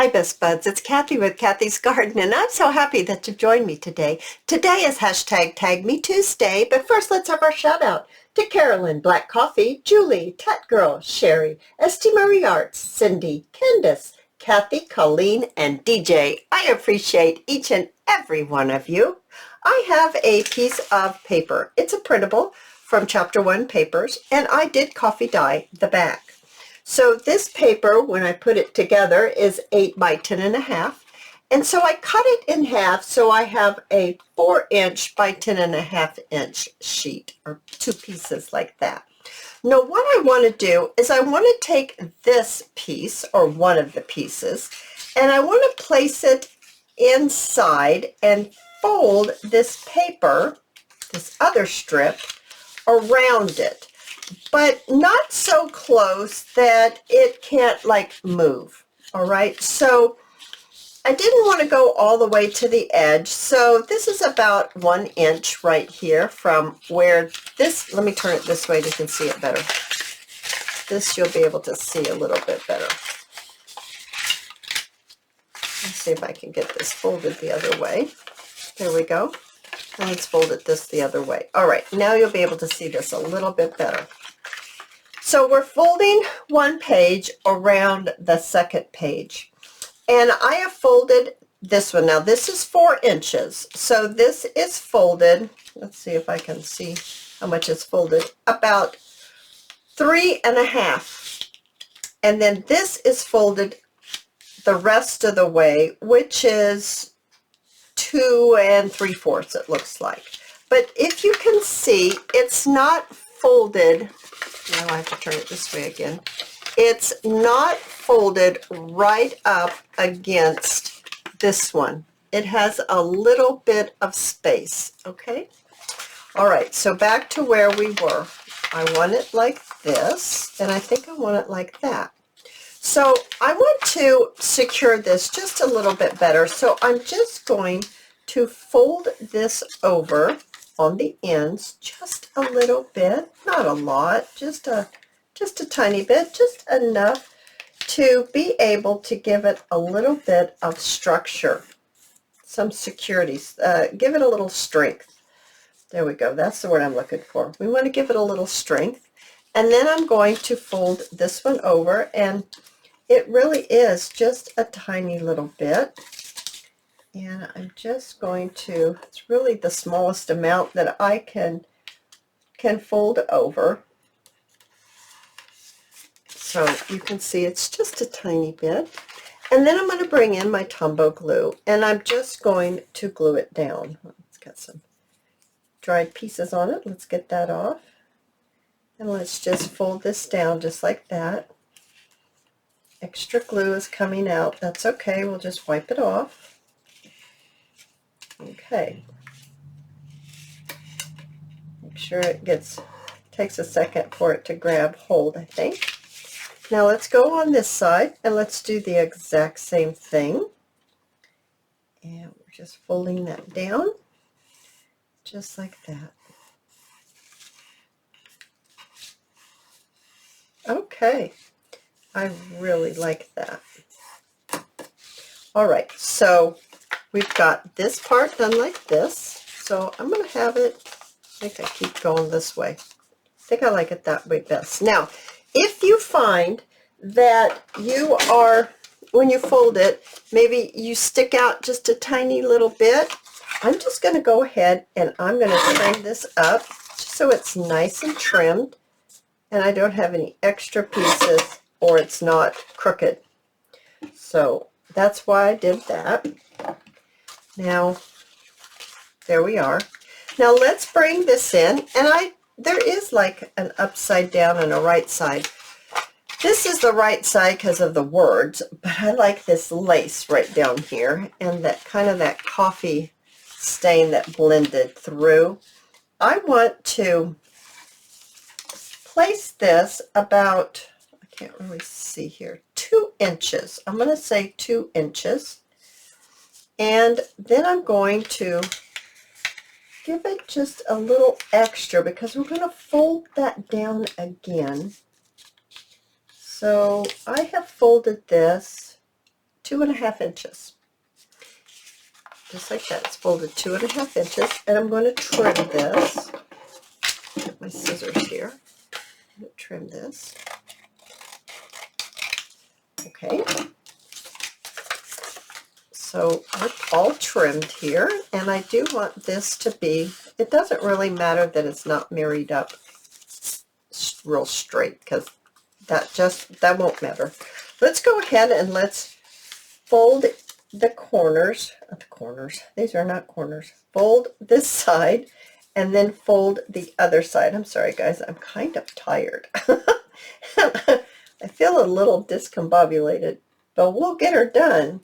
Hi Best Buds, it's Cathy with Cathy's Garden, and I'm so happy that you've joined me today. Today is hashtag tagmetuesday, but first let's have our shout out to Carolyn, Black Coffee, Julie, Tat Girl, Sherry, St. Marie Arts, Cindy, Candace, Cathy, Colleen, and DJ. I appreciate each and every one of you. I have a piece of paper. It's a printable from Chapter 1 Papers, and I did coffee dye the back. So this paper, when I put it together, is 8 by 10.5. And so I cut it in half, so I have a 4-inch by 10.5-inch sheet, or 2 pieces like that. Now what I want to do is I want to take this piece, or one of the pieces, and I want to place it inside and fold this paper, this other strip, around it, but not so close that it can't like move. All right, so I didn't want to go all the way to the edge, so this is about 1 inch right here from where this, let me turn it this way so you can see it better. This you'll be able to see a little bit better. Let's see if I can get this folded the other way. There we go. And let's fold it this the other way. All right, now you'll be able to see this a little bit better. So we're folding one page around the second page. And I have folded this one. Now this is 4 inches. So this is folded, let's see if I can see how much it's folded, about 3.5. And then this is folded the rest of the way, which is 2 3/4, it looks like. But if you can see, it's not folded. Now I have to turn it this way again. It's not folded right up against this one. It has a little bit of space, okay? All right, so back to where we were. I want it like this, and I think I want it like that. So I want to secure this just a little bit better, so I'm just going to fold this over on the ends just a little bit, not a lot, just a tiny bit, just enough to be able to give it a little bit of structure, some security, give it a little strength. There we go, that's the word I'm looking for. We want to give it a little strength. And then I'm going to fold this one over, and it really is just a tiny little bit. And I'm just going to, it's really the smallest amount that I can fold over. So you can see it's just a tiny bit. And then I'm going to bring in my Tombow glue, and I'm just going to glue it down. It's got some dried pieces on it. Let's get that off. And let's just fold this down just like that. Extra glue is coming out. That's okay. We'll just wipe it off. Okay. Make sure it takes a second for it to grab hold, I think. Now let's go on this side and let's do the exact same thing. And we're just folding that down just like that. Okay. I really like that. All right, so we've got this part done like this. So I'm going to have it, I think I keep going this way. I think I like it that way best. Now, if you find that you are, when you fold it, maybe you stick out just a tiny little bit, I'm just going to go ahead and I'm going to trim this up just so it's nice and trimmed and I don't have any extra pieces or it's not crooked. So that's why I did that. Now, there we are. Now let's bring this in, and there is like an upside down and a right side. This is the right side because of the words, but I like this lace right down here and that kind of that coffee stain that blended through. I want to place this about, I can't really see here, 2 inches. I'm going to say 2 inches. And then I'm going to give it just a little extra because we're going to fold that down again. So I have folded this 2.5 inches. Just like that. It's folded 2.5 inches, and I'm going to trim this. Get my scissors here. I'm going to trim this. Okay. So it's all trimmed here, and I do want this to be, it doesn't really matter that it's not married up real straight, because that won't matter. Let's go ahead and let's fold the corners, these are not corners, fold this side and then fold the other side. I'm sorry guys, I'm kind of tired. I feel a little discombobulated, but we'll get her done.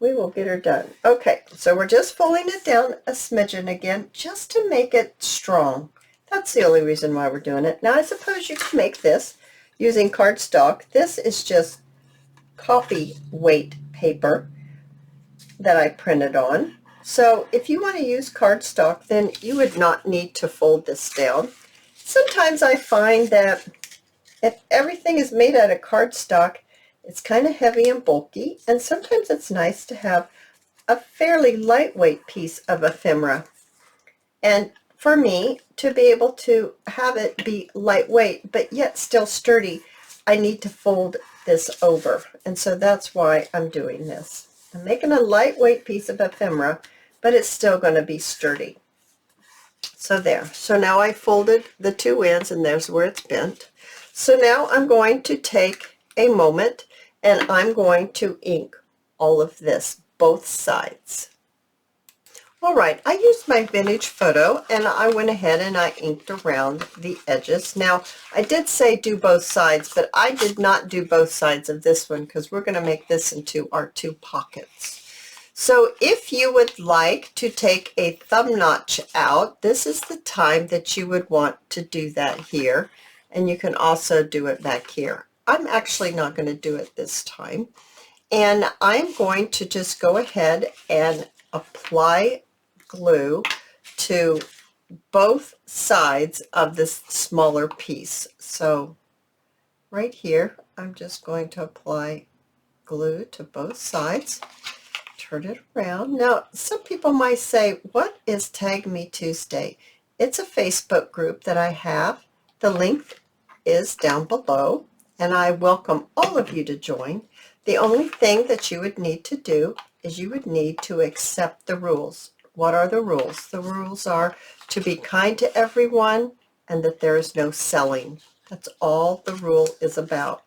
We will get her done. Okay, so we're just folding it down a smidgen again, just to make it strong. That's the only reason why we're doing it. Now I suppose you can make this using cardstock. This is just coffee weight paper that I printed on. So if you want to use cardstock, then you would not need to fold this down. Sometimes I find that if everything is made out of cardstock, it's kind of heavy and bulky, and sometimes it's nice to have a fairly lightweight piece of ephemera. And for me, to be able to have it be lightweight but yet still sturdy, I need to fold this over, and so that's why I'm doing this. I'm making a lightweight piece of ephemera, but it's still going to be sturdy. So there. So now I folded the two ends, and there's where it's bent. So now I'm going to take a moment, and I'm going to ink all of this, both sides. All right, I used my vintage photo, and I went ahead and I inked around the edges. Now, I did say do both sides, but I did not do both sides of this one because we're going to make this into our 2 pockets. So if you would like to take a thumb notch out, this is the time that you would want to do that here, and you can also do it back here. I'm actually not going to do it this time, and I'm going to just go ahead and apply glue to both sides of this smaller piece. So right here, I'm just going to apply glue to both sides, turn it around. Now, some people might say, what is Tag Me Tuesday? It's a Facebook group that I have. The link is down below, and I welcome all of you to join. The only thing that you would need to do is you would need to accept the rules. What are the rules? The rules are to be kind to everyone and that there is no selling. That's all the rule is about.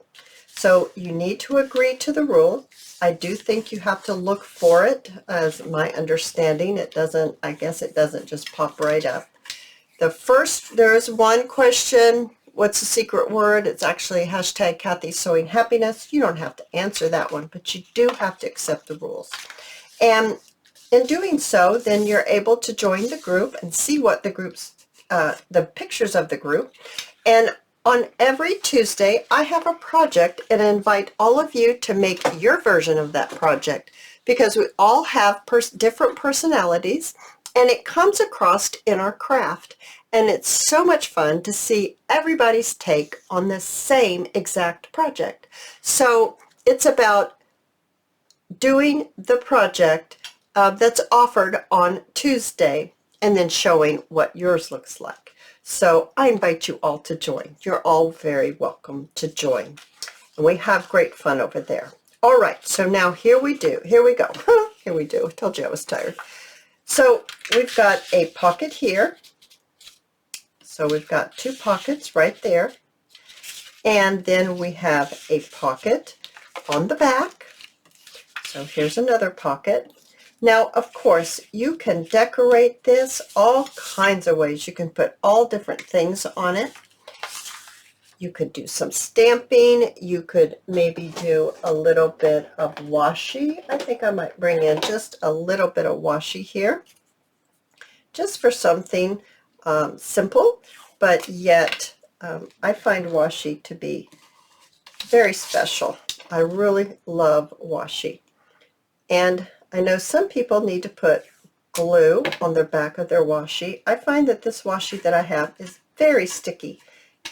So you need to agree to the rule. I do think you have to look for it, as my understanding. It doesn't, I guess it doesn't just pop right up. There is one question. What's the secret word? It's actually hashtag Cathy Sewing Happiness. You don't have to answer that one, but you do have to accept the rules. And in doing so, then you're able to join the group and see what the group's, the pictures of the group. And on every Tuesday, I have a project, and I invite all of you to make your version of that project, because we all have different personalities, and it comes across in our craft. And it's so much fun to see everybody's take on the same exact project. So it's about doing the project that's offered on Tuesday and then showing what yours looks like. So I invite you all to join. You're all very welcome to join. And we have great fun over there. All right, so now here we go. Here we do. I told you I was tired. So we've got a pocket here. So we've got 2 pockets right there. And then we have a pocket on the back. So here's another pocket. Now, of course, you can decorate this all kinds of ways. You can put all different things on it. You could do some stamping. You could maybe do a little bit of washi. I think I might bring in just a little bit of washi here, just for something simple, but yet I find washi to be very special. I really love washi. And I know some people need to put glue on the back of their washi. I find that this washi that I have is very sticky,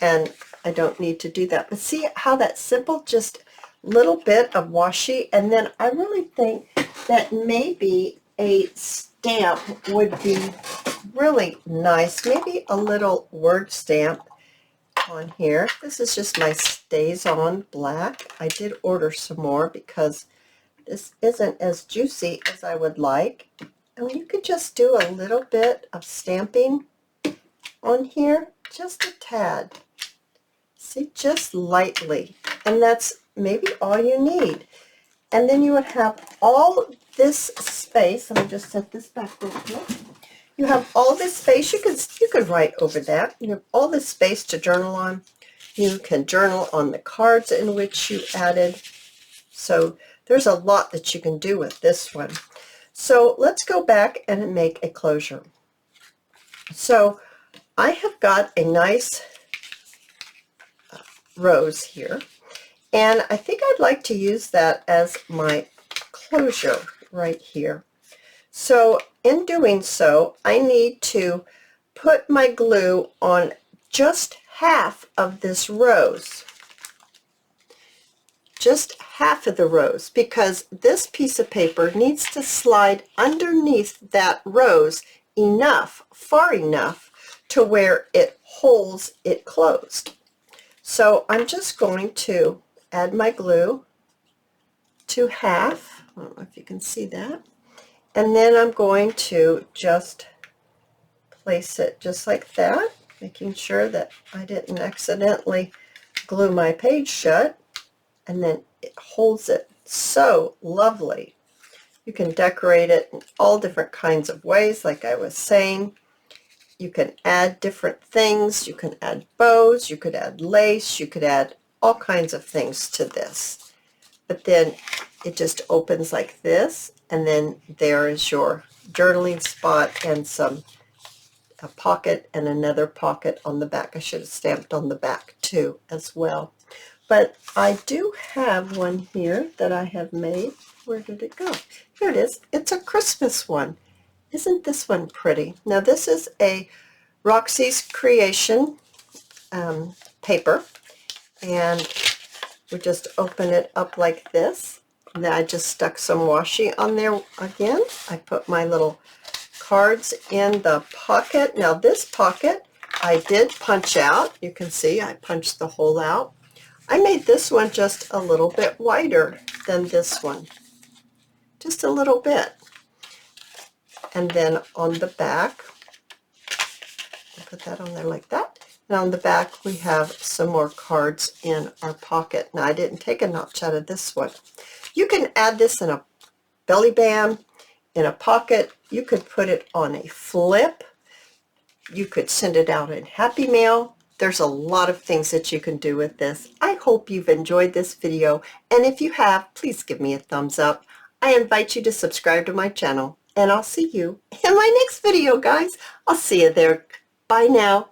and I don't need to do that. But see how that simple, just little bit of washi, and then I really think that maybe a stamp would be really nice. Maybe a little word stamp on here. This is just my Stays On black. I did order some more because this isn't as juicy as I would like. And you could just do a little bit of stamping on here, just a tad. See, just lightly. And that's maybe all you need. And then you would have all this space. Let me just set this back real quick. You have all this space. You could write over that. You have all this space to journal on. You can journal on the cards in which you added. So there's a lot that you can do with this one. So let's go back and make a closure. So I have got a nice rose here, and I think I'd like to use that as my closure right here. So in doing so, I need to put my glue on just half of this rose, just half of the rose, because this piece of paper needs to slide underneath that rose enough, far enough, to where it holds it closed. So I'm just going to add my glue to half. I don't know if you can see that. And then I'm going to just place it just like that, making sure that I didn't accidentally glue my page shut. And then it holds it so lovely. You can decorate it in all different kinds of ways, like I was saying. You can add different things. You can add bows. You could add lace. You could add all kinds of things to this. But then it just opens like this, and then there is your journaling spot and a pocket and another pocket on the back. I should have stamped on the back too as well. But I do have one here that I have made. Where did it go? Here it is. It's a Christmas one. Isn't this one pretty? Now this is a Roxy's Creation paper, and we just open it up like this. And then I just stuck some washi on there again. I put my little cards in the pocket. Now this pocket I did punch out. You can see I punched the hole out. I made this one just a little bit wider than this one. Just a little bit. And then on the back, I'll put that on there like that. And on the back we have some more cards in our pocket. Now I didn't take a notch out of this one. You can add this in a belly band, in a pocket. You could put it on a flip. You could send it out in Happy Mail. There's a lot of things that you can do with this. I hope you've enjoyed this video, and if you have, please give me a thumbs up. I invite you to subscribe to my channel, and I'll see you in my next video, guys. I'll see you there. Bye now.